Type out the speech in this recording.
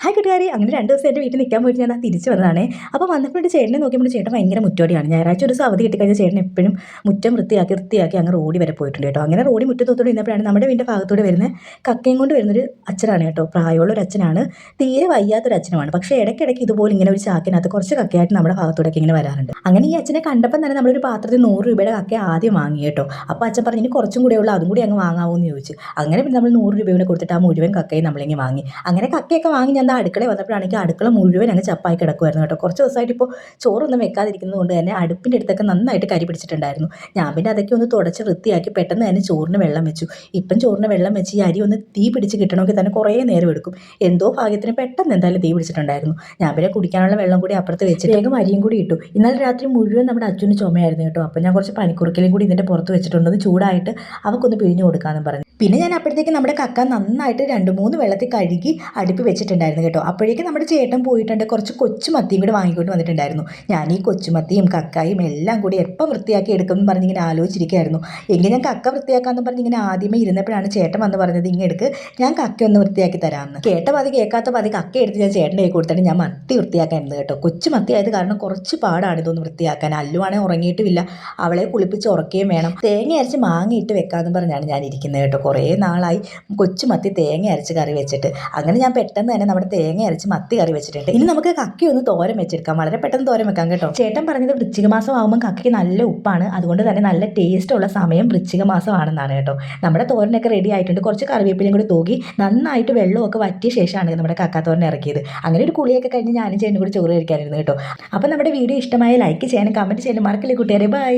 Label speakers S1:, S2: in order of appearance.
S1: Hi കൂട്ടുകാരി, അങ്ങനെ 2 ദിവസം എൻ്റെ വീട്ടിൽ നിൽക്കാൻ പോയിട്ട് ഞാൻ തിരിച്ചു വന്നതാണ്. അപ്പോൾ വന്നപ്പോൾ ചേട്ടനെ നോക്കിയപ്പോൾ ചേട്ടൻ ഭയങ്കര മുറ്റോടിയാണ്. ഞായറാഴ്ച ഒരു ദിവസം അവധി കിട്ടിക്കഴിഞ്ഞാൽ ചേട്ടൻ എപ്പോഴും മുറ്റം വൃത്തിയാക്കി അങ്ങ് റോഡി വരെ പോയിട്ടുണ്ട് കേട്ടോ. അങ്ങനെ റോഡി മുറ്റത്തോടെ നിന്നപ്പോഴാണ് നമ്മുടെ വീടിൻ്റെ ഭാഗത്തൂടെ വരുന്ന കക്കയും കൊണ്ട് വരുന്നൊരു അച്ഛനാണ് കേട്ടോ. പ്രായമുള്ള ഒരു അച്ഛനാണ്, തീരെ വയ്യാത്തൊരു അച്ഛനുമാണ്. പക്ഷേ ഇടയ്ക്കിടയ്ക്ക് ഇതുപോലെ ഇങ്ങനെ ഒരു ചാക്കിനകത്ത് കുറച്ച് കക്കയായിട്ട് നമ്മുടെ ഭാഗത്തൂടെയൊക്കെ ഇങ്ങനെ വരാറുണ്ട്. അങ്ങനെ ഈ അച്ഛനെ കണ്ടപ്പോൾ തന്നെ നമ്മളൊരു പാത്രത്തിൽ 100 രൂപയുടെ കക്ക ആദ്യം വാങ്ങി കേട്ടോ. അപ്പോൾ അച്ഛൻ പറഞ്ഞു ഇനി കുറച്ചും കൂടെ ഉള്ളൂ, അതും കൂടി അങ്ങ് വാങ്ങാമോ എന്ന് ചോദിച്ചു. അങ്ങനെ പിന്നെ നമ്മൾ 100 രൂപ കൂടെ കൊടുത്തിട്ട് ആ മുഴുവൻ കക്കയും നമ്മളിങ്ങനെ വാങ്ങി. അങ്ങനെ കക്കയൊക്കെ വാങ്ങി ഞാൻ അടുക്കളയിൽ വന്നപ്പോഴാണെങ്കിൽ അടുക്കള മുഴുവൻ അങ്ങ് ചപ്പായി കിടക്കുമായിരുന്നു കേട്ടോ. കുറച്ച് ദിവസമായിട്ട് ഇപ്പോൾ ചോറൊന്നും വെക്കാതിരിക്കുന്നത് കൊണ്ട് തന്നെ അടുപ്പിൻ്റെ അടുത്തൊക്കെ നന്നായിട്ട് കരി പിടിച്ചിട്ടുണ്ടായിരുന്നു. ഞാൻ പിന്നെ അതൊക്കെ ഒന്ന് തുടച്ച് വൃത്തിയാക്കി പെട്ടെന്ന് തന്നെ ചോറിന് വെള്ളം വെച്ചു. ഇപ്പം ചോറിന് വെള്ളം വെച്ച് ഈ അരി ഒന്ന് തീ പിടിച്ച് കിട്ടണമെങ്കിൽ തന്നെ കുറേ നേരം എടുക്കും. എന്തോ ഭാഗ്യത്തിന് പെട്ടെന്ന് എന്തായാലും തീ പിടിച്ചിട്ടുണ്ടായിരുന്നു. ഞാൻ പിന്നെ കുടിക്കാനുള്ള വെള്ളം കൂടി അപ്പുറത്ത് വെച്ച് വേഗം അരിയും കൂടി ഇട്ടു. ഇന്നലെ രാത്രി മുഴുവൻ നമ്മുടെ അച്ഛന് ചുമയായിരുന്നു കേട്ടോ. അപ്പോൾ ഞാൻ കുറച്ച് പനിക്കുറുക്കലും കൂടി ഇതിൻ്റെ പുറത്ത് വെച്ചിട്ടുണ്ടെന്ന് ചൂടായിട്ട് അവൾക്കൊന്ന് പിഴിഞ്ഞു കൊടുക്കാമെന്ന് പറഞ്ഞു. പിന്നെ ഞാൻ അപ്പോഴത്തേക്ക് നമ്മുടെ കക്ക നന്നായിട്ട് 2-3 വെള്ളത്തിൽ കഴുകി അടുപ്പ് വെച്ചിട്ടുണ്ടായിരുന്നു കേട്ടോ. അപ്പോഴേക്കും നമ്മുടെ ചേട്ടൻ പോയിട്ടുണ്ട്. കുറച്ച് കൊച്ചുമത്തിയും കൂടി വാങ്ങിക്കൊണ്ട് വന്നിട്ടുണ്ടായിരുന്നു. ഞാൻ ഈ കൊച്ചുമത്തിയും കക്കായും എല്ലാം കൂടി എപ്പം വൃത്തിയാക്കി എടുക്കുമെന്ന് പറഞ്ഞിങ്ങനെ ആലോചിച്ചിരിക്കുകയായിരുന്നു. എങ്കിൽ ഞാൻ കക്ക വൃത്തിയാക്കാമെന്ന് പറഞ്ഞിങ്ങനെ ആദ്യമേ ഇരുന്നപ്പോഴാണ് ചേട്ടൻ വന്ന് പറഞ്ഞത് ഇങ്ങെടുക്ക്, ഞാൻ കക്ക ഒന്ന് വൃത്തിയാക്കി തരാമെന്ന്. കേട്ട പാതി കേൾക്കാത്ത പാതി കക്ക എടുത്ത് ഞാൻ ചേട്ടൻ്റെ കൈ കൊടുത്തിട്ട് ഞാൻ മത്തി വൃത്തിയാക്കാനുണ്ട് കേട്ടോ. കൊച്ചുമത്തി ആയത് കാരണം കുറച്ച് പാടാണ് ഇതൊന്ന് വൃത്തിയാക്കാൻ. അല്ലുവാണെങ്കിൽ ഉറങ്ങിയിട്ടുമില്ല, അവളെ കുളിപ്പിച്ച് ഉറക്കുകയും വേണം. തേങ്ങ അരച്ച് മാങ്ങ ഇട്ട് വെക്കാമെന്ന് പറഞ്ഞാണ് ഞാൻ ഇരിക്കുന്നത് കേട്ടോ. കുറേ നാളായി കൊച്ചുമത്തി തേങ്ങ അരച്ച് കറി വെച്ചിട്ട്. അങ്ങനെ ഞാൻ പെട്ടെന്ന് തന്നെ നമ്മുടെ തേങ്ങ അരച്ച് മത്തി കറി വെച്ചിട്ടുണ്ട്. ഇനി നമുക്ക് കക്കി ഒന്ന് തോരൻ വെച്ചെടുക്കാം. വളരെ പെട്ടെന്ന് തോരൻ വെക്കാം കേട്ടോ. ചേട്ടൻ പറഞ്ഞത് വൃശ്ചിക മാസം ആകുമ്പോൾ കക്കയ്ക്ക് നല്ല ഉപ്പാണ്, അതുകൊണ്ട് തന്നെ നല്ല ടേസ്റ്റ് ഉള്ള സമയം വൃശ്ചിക മാസമാണെന്നാണ് കേട്ടോ. നമ്മുടെ തോരനൊക്കെ റെഡി ആയിട്ടുണ്ട്. കുറച്ച് കറിവേപ്പിലയും കൂടി തൂക്കി നന്നായിട്ട് വെള്ളമൊക്കെ വറ്റിയ ശേഷമാണ് നമ്മുടെ കക്കാത്തോരൻ ഇറക്കിയത്. അങ്ങനെ ഒരു കുളിയൊക്കെ കഴിഞ്ഞ് ഞാനും ചേട്ടനും കൂടി ചോറ് കഴിക്കാനിരുന്നു കേട്ടോ. അപ്പോൾ നമ്മുടെ വീഡിയോ ഇഷ്ടമായ ലൈക്ക് ചെയ്യാനും കമൻറ്റ് ചെയ്യാനും മറക്കില്ലേ കൂട്ടുകാരെ. ബൈ.